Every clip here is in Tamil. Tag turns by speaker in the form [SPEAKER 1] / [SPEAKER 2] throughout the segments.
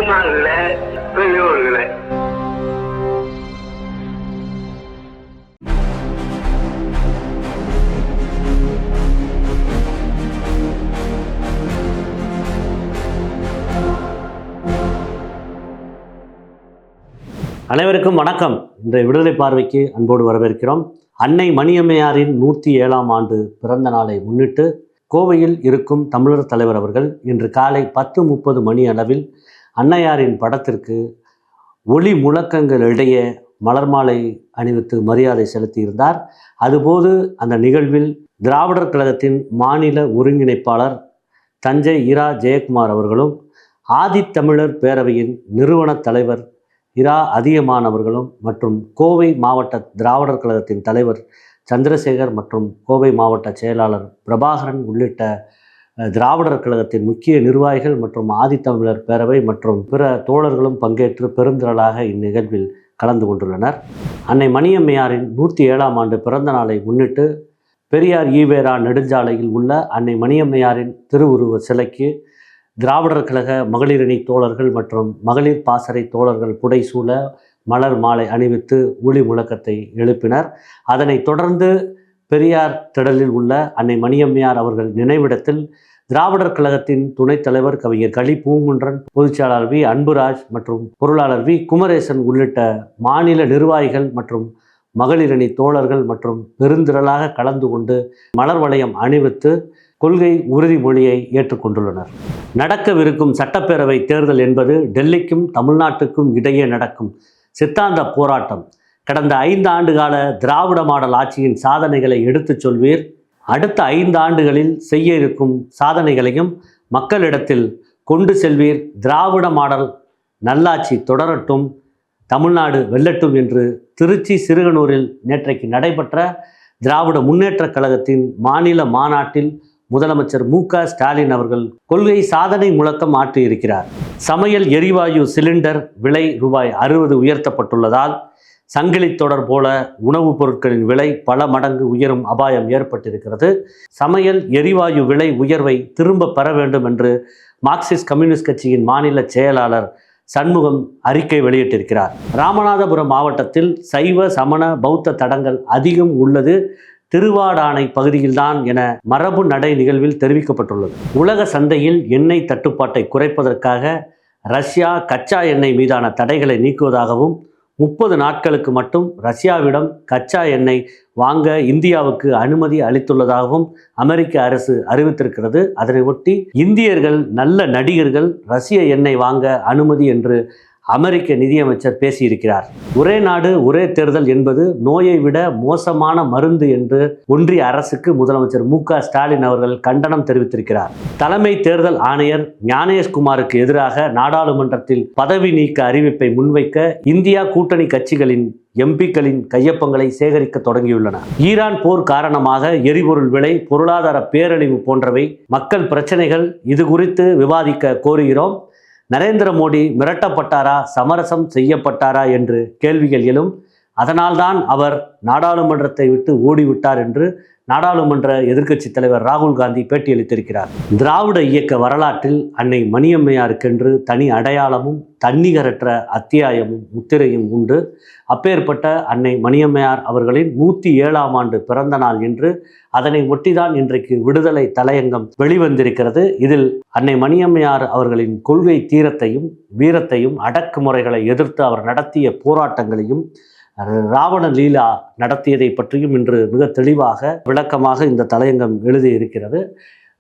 [SPEAKER 1] தாய்மார்கள, பெரியோர்கள,
[SPEAKER 2] அனைவருக்கும் வணக்கம். இன்றைய விடுதலை பார்வைக்கு அன்போடு வரவேற்கிறோம். அன்னை மணியம்மையாரின் 107ஆம் ஆண்டு பிறந்த நாளை முன்னிட்டு கோவையில் இருக்கும் தமிழர் தலைவர் அவர்கள் இன்று காலை 10:30 மணி அளவில் அன்னையாரின் படத்திற்கு ஒளி முழக்கங்களிடையே மலர் மாலை அணிவித்து மரியாதை செலுத்தியிருந்தார். அதுபோது அந்த நிகழ்வில் திராவிடர் கழகத்தின் மாநில ஒருங்கிணைப்பாளர் தஞ்சை இரா ஜெயக்குமார் அவர்களும் ஆதித்தமிழர் பேரவையின் நிறுவன தலைவர் இரா அதியமான் அவர்களும் மற்றும் கோவை மாவட்ட திராவிடர் கழகத்தின் தலைவர் சந்திரசேகர் மற்றும் கோவை மாவட்ட செயலாளர் பிரபாகரன் உள்ளிட்ட திராவிடர் கழகத்தின் முக்கிய நிர்வாகிகள் மற்றும் ஆதித்தமிழர் பேரவை மற்றும் பிற தோழர்களும் பங்கேற்று பெருந்திரளாக இந்நிகழ்வில் கலந்து கொண்டுள்ளனர். அன்னை மணியம்மையாரின் 107ஆம் ஆண்டு பிறந்த நாளை முன்னிட்டு பெரியார் ஈவேரா நெடுஞ்சாலையில் உள்ள அன்னை மணியம்மையாரின் திருவுருவ சிலைக்கு திராவிடர் கழக மகளிரணி தோழர்கள் மற்றும் மகளிர் பாசறை தோழர்கள் புடைசூழ மலர் மாலை அணிவித்து ஒளி முழக்கத்தை எழுப்பினர். அதனைத் தொடர்ந்து பெரியார் திடலில் உள்ள அன்னை மணியம்மையார் அவர்கள் நினைவிடத்தில் திராவிடர் கழகத்தின் துணைத் தலைவர் கவிஞர் களி பூங்குன்றன், பொதுச்செயலாளர் வி அன்புராஜ் மற்றும் பொருளாளர் வி குமரேசன் உள்ளிட்ட மாநில நிர்வாகிகள் மற்றும் மகளிரணி தோழர்கள் மற்றும் பெருந்திரளாக கலந்து கொண்டு மலர் வளையம் அணிவித்து கொள்கை உறுதிமொழியை ஏற்றுக்கொண்டுள்ளனர். நடக்கவிருக்கும் சட்டப்பேரவை தேர்தல் என்பது டெல்லிக்கும் தமிழ்நாட்டுக்கும் இடையே நடக்கும் சித்தாந்த போராட்டம். கடந்த 5 ஆண்டு கால திராவிட மாடல் ஆட்சியின் சாதனைகளை எடுத்துச் சொல்வீர். அடுத்த 5 ஆண்டுகளில் செய்ய இருக்கும் சாதனைகளையும் மக்களிடத்தில் கொண்டு செல்வீர். திராவிட மாடல் நல்லாட்சி தொடரட்டும், தமிழ்நாடு வெல்லட்டும் என்று திருச்சி சிறுகனூரில் நேற்றைக்கு நடைபெற்ற திராவிட முன்னேற்றக் கழகத்தின் மாநில மாநாட்டில் முதலமைச்சர் மு.க. ஸ்டாலின் அவர்கள் கொள்கை சாதனை முழக்கம் ஆற்றியிருக்கிறார். சமையல் எரிவாயு சிலிண்டர் விலை ரூபாய் 60 உயர்த்தப்பட்டுள்ளதால் சங்கிலி தொடர் போல உணவுப் பொருட்களின் விலை பல மடங்கு உயரும் அபாயம் ஏற்பட்டிருக்கிறது. சமையல் எரிவாயு விலை உயர்வை திரும்ப பெற வேண்டும் என்று மார்க்சிஸ்ட் கம்யூனிஸ்ட் கட்சியின் மாநில செயலாளர் சண்முகம் அறிக்கை வெளியிட்டிருக்கிறார். ராமநாதபுரம் மாவட்டத்தில் சைவ சமண பௌத்த தடங்கள் அதிகம் உள்ளது திருவாடானை பகுதியில்தான் என மரபு நடை நிகழ்வில் தெரிவிக்கப்பட்டுள்ளது. உலக சந்தையில் எண்ணெய் தட்டுப்பாட்டை குறைப்பதற்காக ரஷ்யா கச்சா எண்ணெய் மீதான தடைகளை நீக்குவதாகவும் 30 நாட்களுக்கு மட்டும் ரஷ்யாவிடம் கச்சா எண்ணெய் வாங்க இந்தியாவுக்கு அனுமதி அளித்துள்ளதாகவும் அமெரிக்க அரசு அறிவித்திருக்கிறது. அதனை ஒட்டி இந்தியர்கள் நல்ல நடிகர்கள் ரஷ்ய எண்ணெய் வாங்க அனுமதி என்று அமெரிக்க நிதியமைச்சர் பேசியிருக்கிறார். ஒரே நாடு ஒரே தேர்தல் என்பது நோயை விட மோசமான மருந்து என்று ஒன்றிய அரசுக்கு முதலமைச்சர் மு.க. ஸ்டாலின் அவர்கள் கண்டனம் தெரிவித்திருக்கிறார். தலைமை தேர்தல் ஆணையர் ஞானேஷ்குமாருக்கு எதிராக நாடாளுமன்றத்தில் பதவி நீக்க அறிவிப்பை முன்வைக்க இந்தியா கூட்டணி கட்சிகளின் எம்பிக்களின் கையொப்பங்களை சேகரிக்க தொடங்கியுள்ளன. ஈரான் போர் காரணமாக எரிபொருள் விலை, பொருளாதார பேரழிவு போன்றவை மக்கள் பிரச்சனைகள். இது குறித்து விவாதிக்க கோருகிறோம். நரேந்திர மோடி மிரட்டப்பட்டாரா, சமரசம் செய்யப்பட்டாரா என்று கேள்விகள் எழும். அதனால்தான் அவர் நாடாளுமன்றத்தை விட்டு ஓடிவிட்டார் என்று நாடாளுமன்ற எதிர்க்கட்சித் தலைவர் ராகுல் காந்தி பேட்டியளித்திருக்கிறார். திராவிட இயக்க வரலாற்றில் அன்னை மணியம்மையாருக்கென்று தனி அடையாளமும் தன்னிகரற்ற அத்தியாயமும் முத்திரையும் உண்டு. அப்பேற்பட்ட அன்னை மணியம்மையார் அவர்களின் 107ஆம் ஆண்டு பிறந்த நாள் என்று அதனை ஒட்டிதான் இன்றைக்கு விடுதலை தலையங்கம் வெளிவந்திருக்கிறது. இதில் அன்னை மணியம்மையார் அவர்களின் கொள்கை தீரத்தையும் வீரத்தையும் அடக்குமுறைகளை எதிர்த்து அவர் நடத்திய போராட்டங்களையும் ராவண லீலா நடத்தியதை பற்றியும் இன்று மிக தெளிவாக விளக்கமாக இந்த தலையங்கம் எழுதியிருக்கிறது.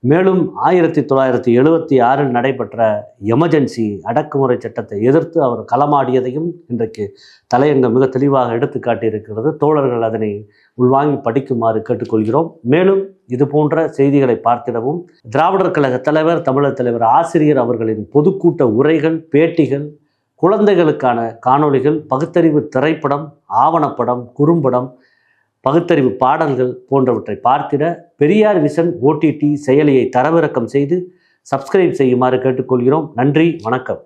[SPEAKER 2] மேலும் 1976 நடைபெற்ற எமர்ஜென்சி அடக்குமுறை சட்டத்தை எதிர்த்து அவர் களமாடியதையும் இன்றைக்கு தலையங்கம் மிக தெளிவாக எடுத்து காட்டியிருக்கிறது. தோழர்கள் அதனை உள்வாங்கி படிக்குமாறு கேட்டுக்கொள்கிறோம். மேலும் இது போன்ற செய்திகளை பார்த்திடவும் திராவிடர் கழக தலைவர், தமிழர் தலைவர் ஆசிரியர் அவர்களின் பொதுக்கூட்ட உரைகள், பேட்டிகள், குழந்தைகளுக்கான காணொளிகள், பகுத்தறிவு திரைப்படம், ஆவணப்படம், குறும்படம், பகுத்தறிவு பாடல்கள் போன்றவற்றை பார்த்திட பெரியார் விஷன் OTT செயலியை தரவிறக்கம் செய்து சப்ஸ்கிரைப் செய்யுமாறு கேட்டுக்கொள்கிறோம். நன்றி, வணக்கம்.